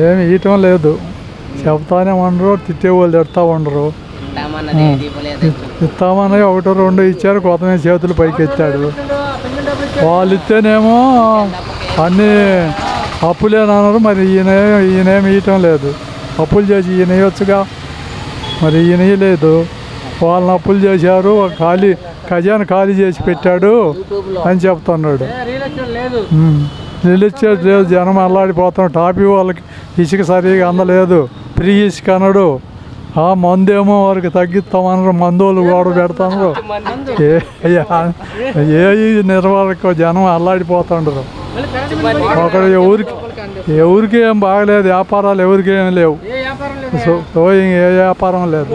ఏమి ఇయటం లేదు, చెప్తానే ఉండరు, తిట్టేవాళ్ళు తిడతా ఉండరు. ఇస్తామని ఒకటో రెండు ఇచ్చారు, కొత్తమే చేతులు పైకి ఎత్తాడు. వాళ్ళు ఇస్తేనేమో అన్నీ అప్పులేనన్నారు, మరి ఈయనేమి ఇయటం లేదు. అప్పులు చేసి ఈయన ఇవ్వచ్చుగా, మరి ఈయన లేదు. వాళ్ళని అప్పులు చేశారు, ఖజానా ఖాళీ చేసి పెట్టాడు అని చెప్తున్నాడు. నిలిచేది లేదు, జనం అల్లాడిపోతున్నాడు. టాపీ వాళ్ళకి ఇసుక సరిగా అందలేదు, ఫ్రీ ఇసుక అన్నాడు. మందేమో వారికి తగ్గిస్తామన్నారు, మందులు గోడ పెడతాను. ఏ నిర్వాహకు జనం అల్లాడిపోతుండ్రు. ఒకడు ఎవరికి ఏం బాగలేదు, వ్యాపారాలు ఎవరికి ఏం లేవు, ఏ వ్యాపారం లేదు.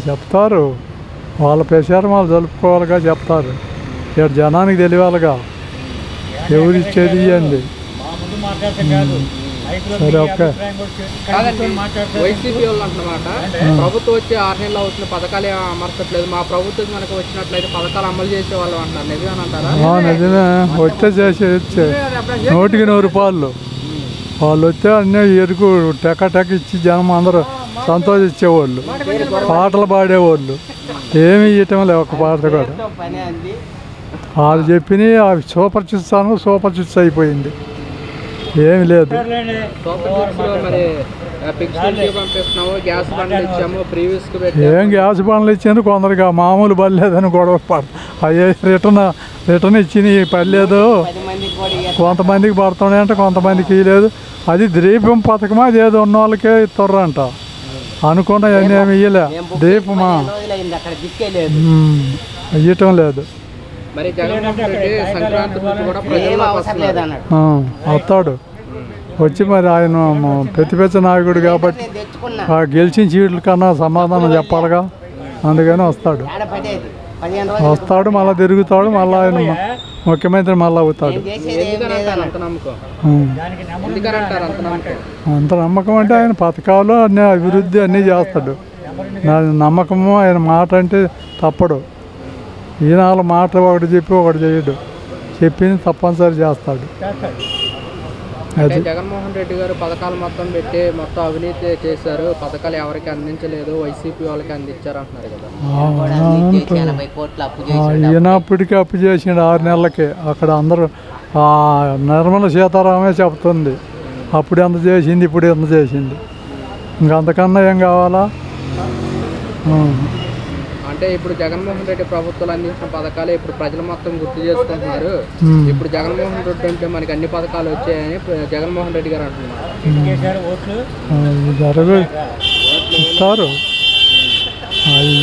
చెప్తారు, వాళ్ళ ప్రచారం వాళ్ళు జరుపుకోవాలిగా, చెప్తారు. ఇక్కడ జనానికి తెలియాలిగా ఎవరు ఇచ్చేది ఇవ్వండి. సరే, ఓకే. వైసీపీ వాళ్ళు అంటున్నమాట, ప్రభుత్వం వచ్చి 6 నెలలు అవుతున్న పథకాలు అమర్చట్లేదు, మా ప్రభుత్వం మనకు వచ్చినట్లయితే పథకాలు అమలు చేసే వాళ్ళు అంటారు. నిజమని అంటారా? నిజమే, వచ్చే వచ్చే 100కి 100 రూపాయలు. వాళ్ళు వచ్చే అన్నీ ఎరుకు టెక్క ఇచ్చి జనం అందరూ సంతోషించేవాళ్ళు, పాటలు పాడేవాళ్ళు. ఏమి ఇవ్వటం లేదు, ఒక పాట కూడా. వాళ్ళు చెప్పినవి అవి సూపర్ చిట్స్ అయిపోయింది, ఏమి లేదు. ఏం గ్యాస్ బండ్లు ఇచ్చాను, కొందరికి మామూలు పడలేదని గొడవ అయ్యే రిటర్న్ ఇచ్చి పడలేదు, కొంతమందికి పడుతున్నాయి అంటే కొంతమందికి ఇవ్వలేదు. అది ద్వీపం పథకమా, అది ఏదో ఉన్న వాళ్ళకే ఇస్తారంట అనుకున్నా. ఏమి ఇయ్యలే, ద్వీపమా ఇవ్వటం లేదు. వస్తాడు వచ్చి, మరి ఆయన ప్రతిపక్ష నాయకుడు కాబట్టి గెలిచిన సీట్ల కన్నా సమాధానం చెప్పాలిగా, అందుకని వస్తాడు. మళ్ళీ తిరుగుతాడు, మళ్ళీ ఆయన ముఖ్యమంత్రి మళ్ళీ అవుతాడు. అంత నమ్మకం అంటే ఆయన పథకాలు అన్నీ అభివృద్ధి అన్నీ చేస్తాడు. నా నమ్మకము, ఆయన మాట అంటే తప్పడు. ఈనాళ్ళ మాట ఒకటి చెప్పి ఒకటి చేయడు, చెప్పింది తప్పనిసరి చేస్తాడు. జగన్మోహన్ రెడ్డి గారు పథకాలు మొత్తం పెట్టి మొత్తం అవినీతి చేశారు, పథకాలు ఎవరికి అందించలేదు, వైసీపీ వాళ్ళకి అందించారు అంటున్నారు కదా. ఈయనప్పటికీ అప్పు చేసిండు 6 నెలలకి. అక్కడ అందరూ నిర్మల సీతారామే చెప్తుంది, అప్పుడు ఎంత చేసింది, ఇప్పుడు ఎంత చేసింది, ఇంకంతకన్నా ఏం కావాలా? అంటే ఇప్పుడు జగన్మోహన్ రెడ్డి ప్రభుత్వాలు అందించిన పథకాలు ఇప్పుడు ప్రజలు మొత్తం గుర్తు చేసుకుంటున్నారు. ఇప్పుడు జగన్మోహన్ రెడ్డి అంటే మనకి అన్ని పథకాలు వచ్చాయని జగన్మోహన్ రెడ్డి గారు అంటున్నారు.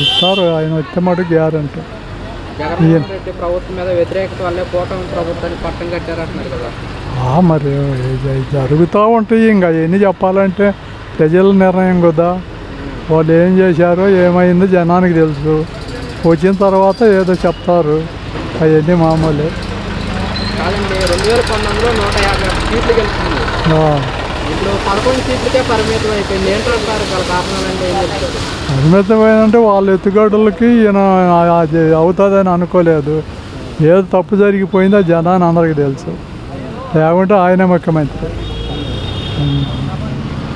ఇస్తారు ఆయన వచ్చే మాట గ్యారంటీ. జగన్మోహన్ రెడ్డి ప్రభుత్వం మీద వ్యతిరేకత వల్లే కూటమి ప్రభుత్వాన్ని పట్టం కట్టారంటున్నారు కదా. మరి జరుగుతూ ఉంటాయి, ఇంకా ఎన్ని చెప్పాలంటే ప్రజల నిర్ణయం కదా. వాళ్ళు ఏం చేశారో ఏమైందో జనానికి తెలుసు, వచ్చిన తర్వాత ఏదో చెప్తారు, అవన్నీ మామూలే. 2019లో 150 సీట్లు గెలిచింది, ఇప్పుడు 11 సీట్లకే పరిమితం అయిపోయింది. ఏంటంటారు కారణాలంటే ఏం చెప్తారు? పరిమితమైందంటే వాళ్ళ ఎత్తుగడలకి ఈయన అవుతుందని అనుకోలేదు. ఏదో తప్పు జరిగిపోయిందో జనాన్ని అందరికీ తెలుసు, లేకుంటే ఆయనే ముఖ్యమంత్రి.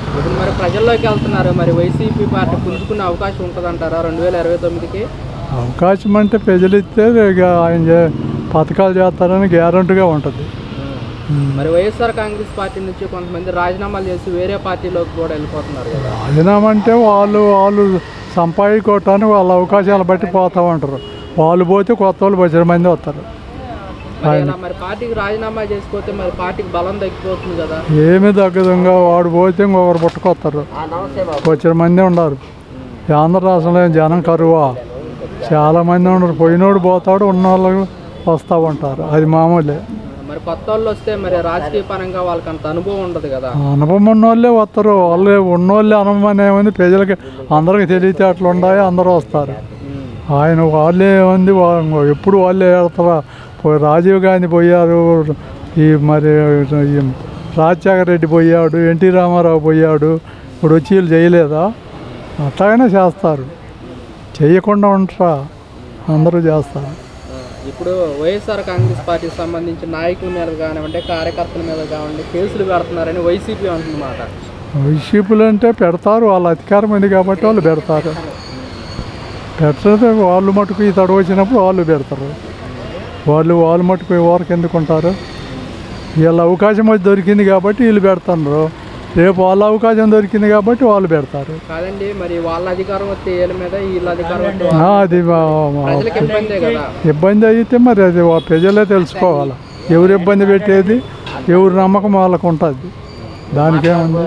ఇప్పుడు మరి ప్రజల్లోకి వెళ్తున్నారు, మరి వైసీపీ పార్టీ పుంజుకునే అవకాశం ఉంటుందంటారా 2029కి? అవకాశం అంటే ప్రజలు ఇస్తే ఇక ఆయన పథకాలు చేస్తారని గ్యారంటీగా ఉంటుంది. మరి వైఎస్ఆర్ కాంగ్రెస్ పార్టీ నుంచి కొంతమంది రాజీనామాలు చేసి వేరే పార్టీలోకి కూడా వెళ్ళిపోతున్నారు కదా. రాజీనామా అంటే వాళ్ళు సంపాదించుకోవటానికి వాళ్ళ అవకాశాలు బట్టి పోతూ ఉంటారు. వాళ్ళు పోతే కొత్త వాళ్ళు 10 మంది వస్తారు. మరి పార్టీకి రాజీనామా చేసుకోతే మరి పార్టీకి బలం తగ్గిపోతుంది కదా. ఏమీ తగ్గదు, వాడు పోతే ఇంకొకరు పుట్టుకొస్తారు. 10 మంది ఉన్నారు. ఆంధ్ర రాష్ట్రంలో జనం కరువా, చాలామంది ఉండరు. పోయినోడు పోతాడు, ఉన్నవాళ్ళు వస్తూ ఉంటారు, అది మామూలే. మరి కొత్త వాళ్ళు వస్తే మరి రాజకీయ పరంగా వాళ్ళకి అంత అనుభవం ఉండదు కదా. అనుభవం ఉన్నోళ్ళే వస్తారు, వాళ్ళే ఉన్నోళ్ళే అనుభవం ఏముంది, ప్రజలకి అందరికి తెలివితేటలు ఉన్నాయి, అందరూ వస్తారు. ఆయన వాళ్ళే ఉంది, ఎప్పుడు వాళ్ళే వెళ్తారా. రాజీవ్ గాంధీ పోయారు, మరి రాజశేఖర రెడ్డి పోయాడు, ఎన్టీ రామారావు పోయాడు, ఇప్పుడు వచ్చి వీళ్ళు చేయలేదా? అట్లాగనే చేస్తారు, చేయకుండా ఉంటారా, అందరూ చేస్తారు. ఈ ఇప్పుడు వైఎస్ఆర్ కాంగ్రెస్ పార్టీకి సంబంధించిన నాయకుల మీద కానివ్వండి కార్యకర్తల మీద కానివ్వండి కేసులు పెడుతున్నారని వైసీపీ అంటున్నమాట. వైసీపీలు అంటే పెడతారు, వాళ్ళ అధికారం ఉంది కాబట్టి వాళ్ళు పెడతారు. పెట్టకపోతే వాళ్ళు మటుకు ఈ తడవ వచ్చినప్పుడు వాళ్ళు పెడతారు. వాళ్ళు మటుకు ఎవరికి ఎందుకుంటారు? వీళ్ళ అవకాశం అది దొరికింది కాబట్టి వీళ్ళు పెడుతున్నారు. రేపు వాళ్ళ అవకాశం దొరికింది కాబట్టి వాళ్ళు పెడతారు. కాదండి, మరి వాళ్ళ అధికారం వస్తే వీళ్ళ మీద వీళ్ళ అధికారం వస్తే అది ప్రజలకు ఇబ్బందే కదా. ఇబ్బంది అయితే మరి అది ప్రజలే తెలుసుకోవాలి. ఎవరు ఇబ్బంది పెట్టేది, ఎవరి నమ్మకం వాళ్ళకు ఉంటుంది. దానికేముంది.